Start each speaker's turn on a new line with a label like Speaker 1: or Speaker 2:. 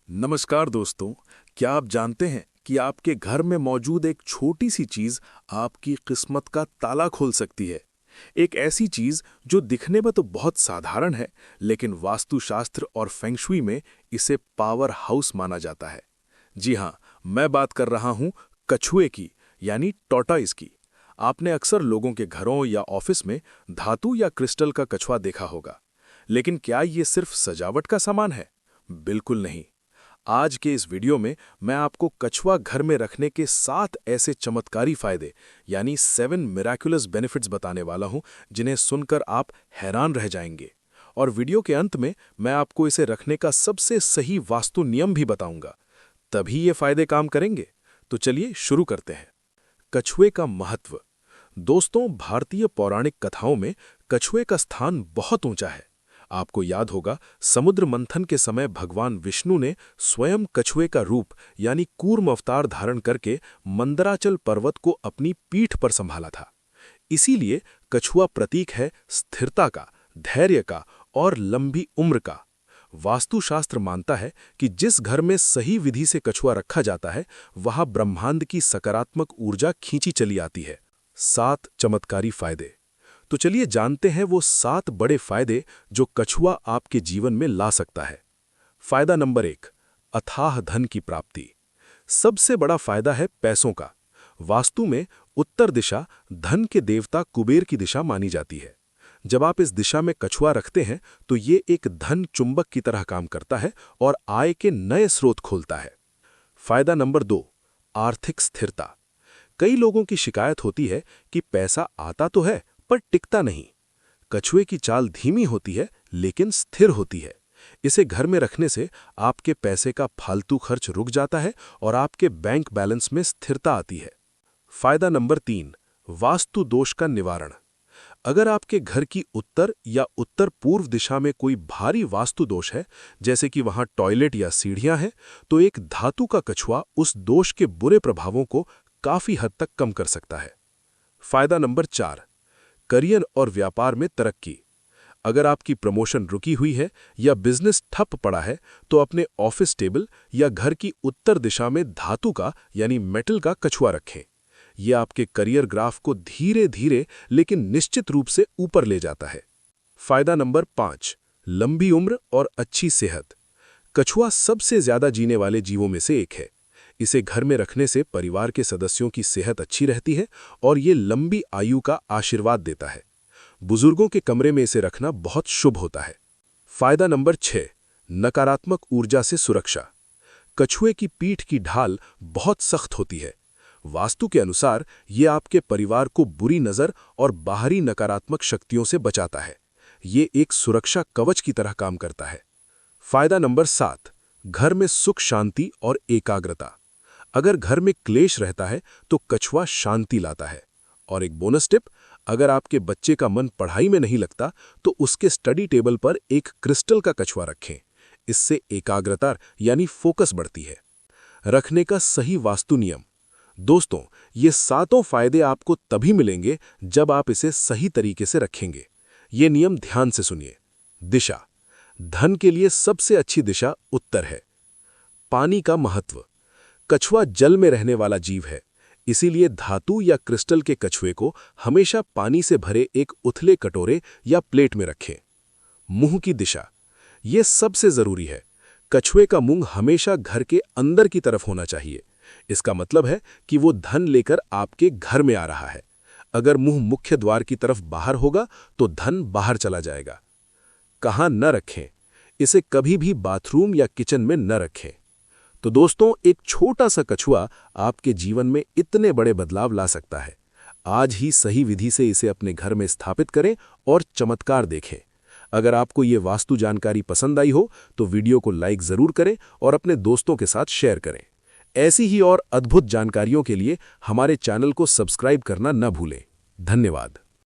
Speaker 1: नमस्कार दोस्तों। क्या आप जानते हैं कि आपके घर में मौजूद एक छोटी सी चीज आपकी किस्मत का ताला खोल सकती है। एक ऐसी चीज जो दिखने में तो बहुत साधारण है, लेकिन वास्तुशास्त्र और फेंगशुई में इसे पावर हाउस माना जाता है। जी हाँ, मैं बात कर रहा हूं कछुए की, यानी टॉर्टॉइस की। आपने अक्सर लोगों के घरों या ऑफिस में धातु या क्रिस्टल का कछुआ देखा होगा, लेकिन क्या ये सिर्फ सजावट का सामान है? बिल्कुल नहीं। आज के इस वीडियो में मैं आपको कछुआ घर में रखने के 7 ऐसे चमत्कारी फायदे, यानी 7 मिराकुलस बेनिफिट्स बताने वाला हूं, जिन्हें सुनकर आप हैरान रह जाएंगे। और वीडियो के अंत में मैं आपको इसे रखने का सबसे सही वास्तु नियम भी बताऊंगा। तभी ये फायदे काम करेंगे। तो चलिए शुरू करते हैं। कछुए का महत्व। दोस्तों, भारतीय पौराणिक कथाओं में कछुए का स्थान बहुत ऊंचा है। आपको याद होगा, समुद्र मंथन के समय भगवान विष्णु ने स्वयं कछुए का रूप यानी कूर्म अवतार धारण करके मंदराचल पर्वत को अपनी पीठ पर संभाला था। इसीलिए कछुआ प्रतीक है स्थिरता का, धैर्य का और लंबी उम्र का। वास्तुशास्त्र मानता है कि जिस घर में सही विधि से कछुआ रखा जाता है, वहां ब्रह्मांड की सकारात्मक ऊर्जा खींची चली आती है। 7 चमत्कारी फायदे। तो चलिए जानते हैं वो 7 बड़े फायदे जो कछुआ आपके जीवन में ला सकता है। फायदा नंबर 1, अथाह धन की प्राप्ति। सबसे बड़ा फायदा है पैसों का। वास्तु में उत्तर दिशा धन के देवता कुबेर की दिशा मानी जाती है। जब आप इस दिशा में कछुआ रखते हैं तो ये एक धन चुंबक की तरह काम करता है और आय के नए स्रोत खोलता है। फायदा नंबर 2, आर्थिक स्थिरता। कई लोगों की शिकायत होती है कि पैसा आता तो है पर टिकता नहीं। कछुए की चाल धीमी होती है लेकिन स्थिर होती है। इसे घर में रखने से आपके पैसे का फालतू खर्च रुक जाता है और आपके बैंक बैलेंस में स्थिरता आती है। फायदा नंबर 3, वास्तु दोष का निवारण। अगर आपके घर की उत्तर या उत्तर पूर्व दिशा में कोई भारी वास्तु दोष है, जैसे कि वहां टॉयलेट या सीढ़ियां हैं, तो एक धातु का कछुआ उस दोष के बुरे प्रभावों को काफी हद तक कम कर सकता है। फायदा नंबर 4, करियर और व्यापार में तरक्की। अगर आपकी प्रमोशन रुकी हुई है या बिजनेस ठप पड़ा है, तो अपने ऑफिस टेबल या घर की उत्तर दिशा में धातु का यानी मेटल का कछुआ रखें। यह आपके करियर ग्राफ को धीरे धीरे लेकिन निश्चित रूप से ऊपर ले जाता है। फायदा नंबर 5, लंबी उम्र और अच्छी सेहत। कछुआ सबसे ज्यादा जीने वाले जीवों में से एक है। इसे घर में रखने से परिवार के सदस्यों की सेहत अच्छी रहती है और ये लंबी आयु का आशीर्वाद देता है। बुजुर्गों के कमरे में इसे रखना बहुत शुभ होता है। फायदा नंबर 6, नकारात्मक ऊर्जा से सुरक्षा। कछुए की पीठ की ढाल बहुत सख्त होती है। वास्तु के अनुसार ये आपके परिवार को बुरी नजर और बाहरी नकारात्मक शक्तियों से बचाता है। ये एक सुरक्षा कवच की तरह काम करता है। फायदा नंबर 7, घर में सुख शांति और एकाग्रता। अगर घर में क्लेश रहता है तो कछुआ शांति लाता है। और एक बोनस टिप, अगर आपके बच्चे का मन पढ़ाई में नहीं लगता तो उसके स्टडी टेबल पर एक क्रिस्टल का कछुआ रखें। इससे एकाग्रता यानी फोकस बढ़ती है। रखने का सही वास्तु नियम। दोस्तों, ये 7 फायदे आपको तभी मिलेंगे जब आप इसे सही तरीके से रखेंगे। ये नियम ध्यान से सुनिए। दिशा। धन के लिए सबसे अच्छी दिशा उत्तर है। पानी का महत्व। कछुआ जल में रहने वाला जीव है, इसीलिए धातु या क्रिस्टल के कछुए को हमेशा पानी से भरे एक उथले कटोरे या प्लेट में रखें। मुंह की दिशा, यह सबसे जरूरी है। कछुए का मुंह हमेशा घर के अंदर की तरफ होना चाहिए। इसका मतलब है कि वो धन लेकर आपके घर में आ रहा है। अगर मुंह मुख्य द्वार की तरफ बाहर होगा तो धन बाहर चला जाएगा। कहां न रखें, इसे कभी भी बाथरूम या किचन में न रखें। तो दोस्तों, एक छोटा सा कछुआ आपके जीवन में इतने बड़े बदलाव ला सकता है। आज ही सही विधि से इसे अपने घर में स्थापित करें और चमत्कार देखें। अगर आपको ये वास्तु जानकारी पसंद आई हो तो वीडियो को लाइक जरूर करें और अपने दोस्तों के साथ शेयर करें। ऐसी ही और अद्भुत जानकारियों के लिए हमारे चैनल को सब्सक्राइब करना न भूलें। धन्यवाद।